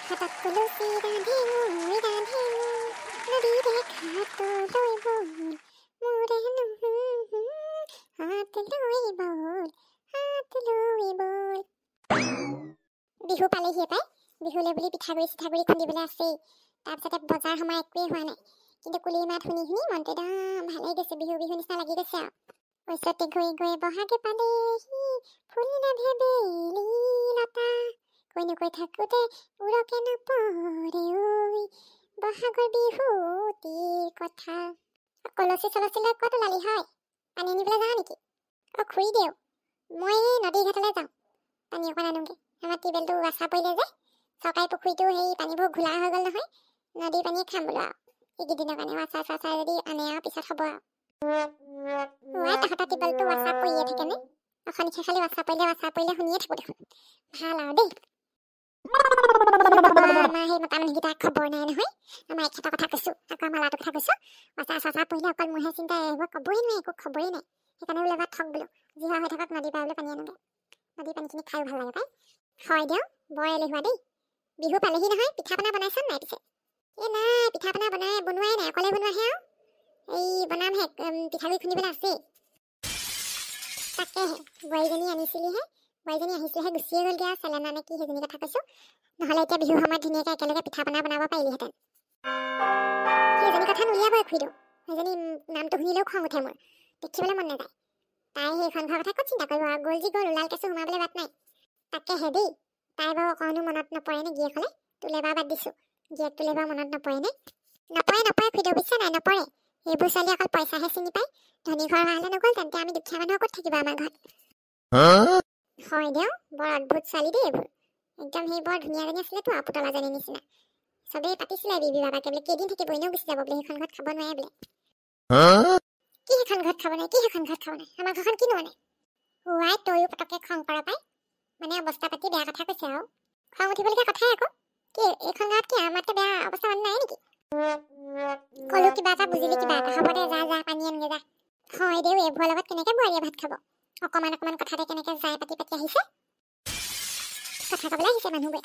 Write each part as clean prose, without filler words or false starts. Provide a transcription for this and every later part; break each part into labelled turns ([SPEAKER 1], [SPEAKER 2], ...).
[SPEAKER 1] হাতত কলচী ৰান্ধি মই ৰান্ধি নদীৰে ঘাটলৈ বল মোৰে হাতলৈ বল। বিহু পালেহিয়ে পাই। বিহুলে বুলি পিঠাগুড়ি চিঠাগুড়ি খুন্দিবলৈ আছেই। তাৰপিছতে বজাৰ সময় একোৱেই হোৱা নাই, কিন্তু কুলিৰ মাত শুনি শুনি মনটো একদম ভালেই গৈছে, বিহু বিহু নিচিনা লাগি গৈছে আৰু। ওচৰতে গৈ গৈ বহাগে পালেহি ফুলিলে ভেবেলি লতা, কৈ নকৈ থাকোঁতে উৰকে নপৰে ঐ বহাগৰ বিহুটিৰ কথা। কলচী চলচীলৈ ক'ত ওলালি হয়? পানী আনিবলৈ যাওঁ নেকি? খুৰি দেও, মই এই নদী ঘাটলৈ যাওঁ, পানী অকণ আনোগৈ। আমাৰ টিউবেলটো ৱাছা পৰিলে যে, চৰকাৰী পুখুৰীটো সেই পানীবোৰ ঘোলা হৈ গ'ল নহয়, নদীৰ পানীয়ে খাম বোলো আৰু এইকেইদিনৰ কাৰণে। ৱাছা চাচা যদি আনে আৰু পিছত হ'ব আৰু। তহঁতৰ টিউবেলটো ৱাছা পৰিয়ে থাকেনে? অখনিকে খালি ৱাছা পৰিলে শুনিয়ে থাকোঁ দেখোন। ভাল আৰু দেই। আমাৰ সেই মতা মানুহকেইটাক খবৰ নাই নহয়। আমাৰ এখেতৰ কথা কৈছোঁ, আকৌ আমাৰ ল'ৰাটোৰ কথা কৈছোঁ। ৱাছা চাচা পৰিলে অকল মোৰহে চিন্তা, এইবোৰ ক'বই নোৱাৰে, একো খবৰেই নাই। সেইকাৰণে বোলে এবাৰ থক বোলো, যি হয় হৈ থাকক, নদীৰ পৰা বোলে পানী আনোগৈ। নদীৰ পানীখিনি খায়ো ভাল লাগে পাই। হয় দিয়ক, বৰ এলেহুৱা দেই। বিহু পালেহি নহয়, পিঠা পনা বনাইছা নাই পিছে? এই নাই, পিঠা পনা বনোৱাই নাই, অকলে বনোৱাহে আৰু। এই বনামহে, পিঠাগুড়ি খুন্দিবলৈ আছেই। তাকেহে বোৱাৰীজনী আনিছিলিহে, বোৱাৰীজনী আহিছিলেহে গুচিয়ে গ'লগৈ আৰু। চেলেনা নে কি সেইজনী কথা কৈছোঁ। নহ'লে এতিয়া বিহুৰ সময়ত ধুনীয়াকৈ একেলগে পিঠা পনা বনাব পাৰিলিহেঁতেন। সেইজনী কথা নুলিয়াবই খুৰীদেউ, সেইজনী নামটো শুনিলেও খং উঠে মোৰ, দেখিবলৈ মন নাযায়। তাই সেইখন ঘৰৰ কথা ক'ত চিন্তা কৰিব আৰু, গ'ল যি গ'ল, ওলাল কেঁচু সোমাবলৈ বাট নাই। তাকেহে দেই, তাই বাৰু অকণো মনত নপৰেনে গিয়েকলৈ? তোলে বাৰু বাদ দিছোঁ, গিয়েক তোলে বাৰু মনত নপৰেনে? নপৰে খুৰীদেউ, বুজিছে নাই, নপৰে। সেইবোৰ ছোৱালী অকল পইচাহে চিনি পায়। ধনী ঘৰ হ'লে নগ'ল তেন্তে, আমি দুখীয়া মানুহৰ ক'ত থাকিব আমাৰ ঘৰত। হয় দেও, বৰ অদ্ভুত ছোৱালী দেই এইবোৰ। একদম সেই বৰ ধুনীয়াজনী আছিলেতো আৰু, পুতলাজনীৰ নিচিনা। চবেই পাতিছিলে বিবি বাবাকে বোলে, কেইদিন থাকিব, এনেও গুচি যাব বোলে, সেইখন ঘৰত খাব নোৱাৰে বোলে। কি সেইখন ঘৰত খাব নাই, আমাৰ ঘৰখন কিনো মানে? ৱাই তয়ো পটককৈ খং কৰা পাই, মানে অৱস্থা পাতি বেয়া কথা কৈছে আৰু। খং উঠিবলগীয়া কথাই আকৌ। কি এইখন গাঁৱত কি আমাতকৈ বেয়া অৱস্থা মানুহ নাই নেকি? ক'লো কিবা এটা বুজিলি, কিবা এটা হ'ব দে, যা পানী আনগে যা। হয় দেও, এইবোৰৰ লগত কেনেকৈ বোৱাৰীয়ে ভাত খাব? অকণমান কথাতে কেনেকৈ যাই পাতি আহিছে। কথা ক'বলৈ আহিছে মানুহবোৰে।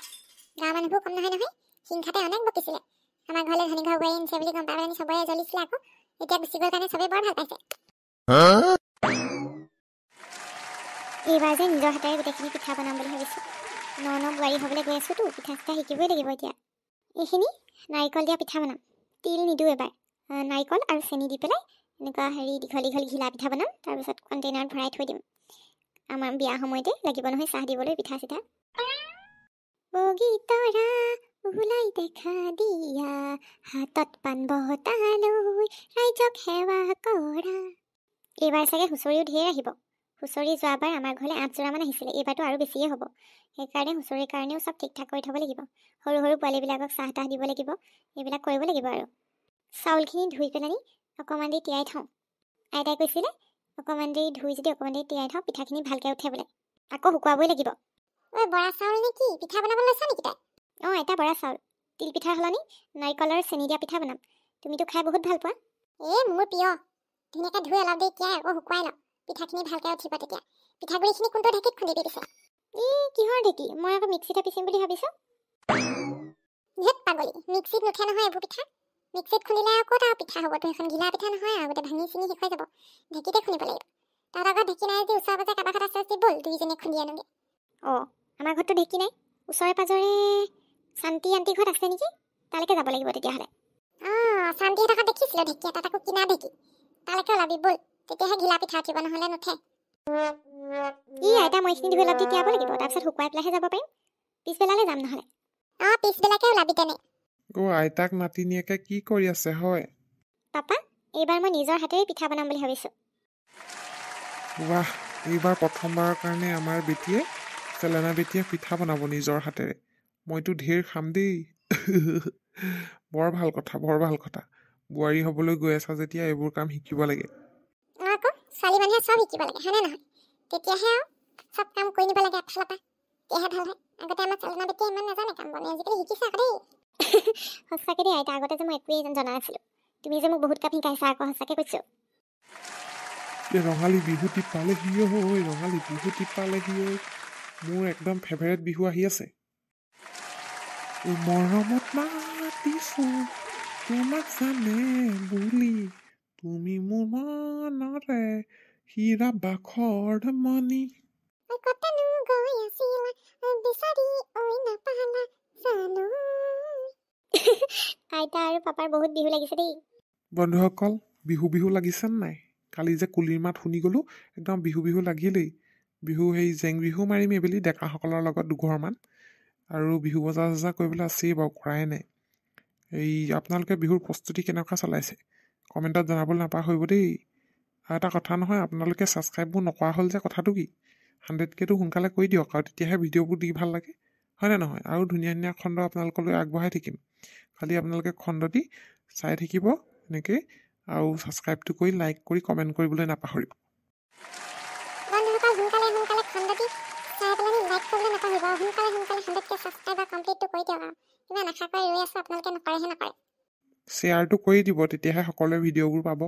[SPEAKER 1] গাঁৱৰ মানুহবোৰ কম নহয় নহয়, হিংসাতে অনেক বকিছিলে। আমাৰ ঘৰলৈ ধনী ঘৰ বোৱাৰী আনিছে বুলি গম পাই পেলাই চবৰে জ্বলিছিলে আকৌ। এতিয়া গুচি গ'ল কাৰণে চবেই বৰ ভাল পাইছে। এইবাৰ যে নিজৰ হাতেৰে গোটেইখিনি পিঠা বনাম বুলি ভাবিছোঁ। ন বোৱাৰী হ'বলৈ গৈ আছোঁতো, পিঠা চিঠা শিকিবই লাগিব এতিয়া। এইখিনি নাৰিকল দিয়া পিঠা বনাম, তিল নিদিওঁ এবাৰ। নাৰিকল আৰু চেনি দি পেলাই এনেকুৱা দীঘল দীঘল ঘিলা পিঠা বনাম, তাৰপিছত কণ্টেইনাৰত ভৰাই থৈ দিম। আমাৰ বিয়া সময়তে লাগিব নহয় চাহ দিবলৈ পিঠা চিঠা। বগীতৰা ওলাই দেখা দিয়া, হাতত পাণ বহতা লৈ ৰাইজক সেৱা কৰা। এইবাৰ চাগে হুঁচৰিও ধেৰ আহিব। হুঁচৰি যোৱাবাৰ আমাৰ ঘৰলৈ 8 যোৰামান আহিছিলে, এইবাৰতো আৰু বেছিয়ে হ'ব। সেইকাৰণে হুঁচৰিৰ কাৰণেও চব ঠিক ঠাক কৰি থ'ব লাগিব। সৰু সৰু পোৱালীবিলাকক চাহ তাহ দিব লাগিব, এইবিলাক কৰিব লাগিব আৰু। চাউলখিনি ধুই পেলাই অকণমান দেৰি তিয়াই থওঁ। আইতাই কৈছিলে অকণমান দেৰি ধুই যদি অকণমান দেৰি তিয়াই থওঁ, পিঠাখিনি ভালকৈ উঠে বোলে। আকৌ শুকুৱাবই লাগিব। ঐ বৰা চাউল নে কি, পিঠা বনাব লৈছা নেকি তাই? অঁ এটা বৰা চাউল, তিল পিঠাৰ সলনি নাৰিকলৰ চেনি দিয়া পিঠা বনাম। তুমিতো খাই বহুত ভাল পোৱা। মোৰ প্ৰিয়। ধুনীয়াকৈ ধুই অলপ দেৰি তিয়াই আকৌ শুকুৱাই লওঁ, পিঠাখিনি ভালকৈ উঠিব তেতিয়া। পিঠাগুড়িখিনি কোনটো ঢেঁকীত খুন্দিবি পিছে? কিহৰ ঢেঁকী? মই আকৌ মিক্সিতে পিচিম বুলি ভাবিছোঁ। ধেৎ পাগলী, মিক্সিত নুঠে নহয় এইবোৰ পিঠা। মিক্সিত খুন্দিলে আৰু ক'ত আৰু পিঠা হ'বতো, সেইখন ঘিলা পিঠা নহয় আৰু, গোটেই ভাঙি চিঙি শেষ হৈ যাব। ঢেঁকীতে খুন্দিব লাগিব। তহঁতৰ ঘৰত ঢেঁকী নাই যদি ওচৰে পাজৰে কাৰোবাৰ ঘৰত আছে যদি ব'ল, দুইজনীয়ে খুন্দি আনোগৈ। অঁ আমাৰ ঘৰততো ঢেঁকী নাই, ওচৰে পাজৰে শান্তি আণ্টি ঘৰত আছে নেকি, তালৈকে যাব লাগিব তেতিয়াহ'লে। অঁ শান্তিহঁতৰ ঘৰত দেখিছিলোঁ ঢেঁকী এটা, তাকো কিনা ঢেঁকী। তালৈকে ওলাবি ব'ল, তেতিয়াহে ঘিলা পিঠা উঠিব, নহ'লে নুঠে। আইতা মই এইখিনি ধুই অলপ দি তিয়াব লাগিব, তাৰপিছত শুকুৱাই পেলাইহে যাব পাৰিম। পিছবেলালৈ যাম নহ'লে। অঁ পিছবেলাকে ওলাবি তেনে।
[SPEAKER 2] আইতাক নাতিনীয়েকে কি কৰি আছে হয়?
[SPEAKER 1] পাপা, এইবাৰ মই নিজৰ হাতেৰে পিঠা বনাম বুলি ভাবিছোঁ।
[SPEAKER 2] ৱাহ, এইবাৰ প্ৰথমবাৰৰ কাৰণে আমাৰ বেটীয়ে, চেলেনা বেটীয়ে পিঠা বনাব নিজৰ হাতেৰে। মইতো ঢেৰ খাম দেই। বৰ ভাল কথা, বৰ ভাল কথা। বোৱাৰী হ'বলৈ গৈ আছা যেতিয়া এইবোৰ কাম শিকিব লাগে।
[SPEAKER 1] আকৌ ছোৱালী মানুহে চব শিকিব লাগে, হয়নে নহয়? তেতিয়াহে আৰু চব কাম কৰি নিব লাগে এফালৰ পৰা, তেতিয়াহে ভাল হয়। আগতে আমাৰ চেলেনা বেটীয়ে ইমান নাজানে কাম বনাই, আজিকালি শিকিছে আকৌ দেই। সঁচাকৈ দেই আইতা, আগতে যে মই একোৱেই জনা নাছিলোঁ। তুমি যে মোক বহুত কাম শিকাইছা আকৌ, সঁচাকৈ কৈছোঁ।
[SPEAKER 2] ৰঙালী বিহুটি পালেহি ঐ, ৰঙালী বিহুটি পালেহি ঐ। মোৰ একদম ফেভাৰেট বিহু আহি আছে। মৰমত মাতিছো তোমাক জানে বুলি তুমি মোৰ মনৰে হীৰা বাখৰ মণি
[SPEAKER 1] কতনো গৈ আছিলা বিচাৰি ঐ নাপালা জানো আইতা আৰু পাপাৰ বহুত বিহু লাগিছে দেই
[SPEAKER 2] বন্ধুসকল বিহু বিহু লাগিছে নাই কালি যে কুলিৰ মাত শুনি গ'লো একদম বিহু বিহু লাগিলেই বিহু সেই জেং বিহু মাৰিম এইবেলি ডেকাসকলৰ লগত দুঘৰমান আৰু বিহু বজাৰ চজাৰ কৰিবলৈ আছেই বাৰু কৰাই নাই এই আপোনালোকে বিহুৰ প্ৰস্তুতি কেনেকুৱা চলাইছে কমেণ্টত জনাবলৈ নাপাহৰিব দেই আৰু এটা কথা নহয় আপোনালোকে ছাবস্ক্ৰাইববোৰ নকৰা হ'ল যে কথাটো কি 100Kটো সোনকালে কৰি দিয়ক আৰু তেতিয়াহে ভিডিঅ'বোৰ দি ভাল লাগে হয়নে নহয় আৰু ধুনীয়া ধুনীয়া খণ্ড আপোনালোকলৈ আগবঢ়াই থাকিম খালি আপোনালোকে খণ্ড দি চাই থাকিব এনেকৈ আৰু ছাবস্ক্ৰাইবটো কৰি লাইক কৰি কমেণ্ট কৰিবলৈ নাপাহৰিব
[SPEAKER 1] বন্ধুসকল সোনকালে সোনকালে খণ্ডটি চাই পেলাই লাইক কৰিবলৈ নাপাহৰিব আৰু সোনকালে সোনকালে 100K ছাবস্ক্ৰাইবাৰ কমপ্লিটটো কৰি দিয়ক আৰু কিমান আশা কৰি ৰৈ আছোঁ আপোনালোকে নকৰেহে নকৰে
[SPEAKER 2] শ্বেয়াৰটো কৰি দিব তেতিয়াহে সকলোৱে ভিডিঅ'বোৰ পাব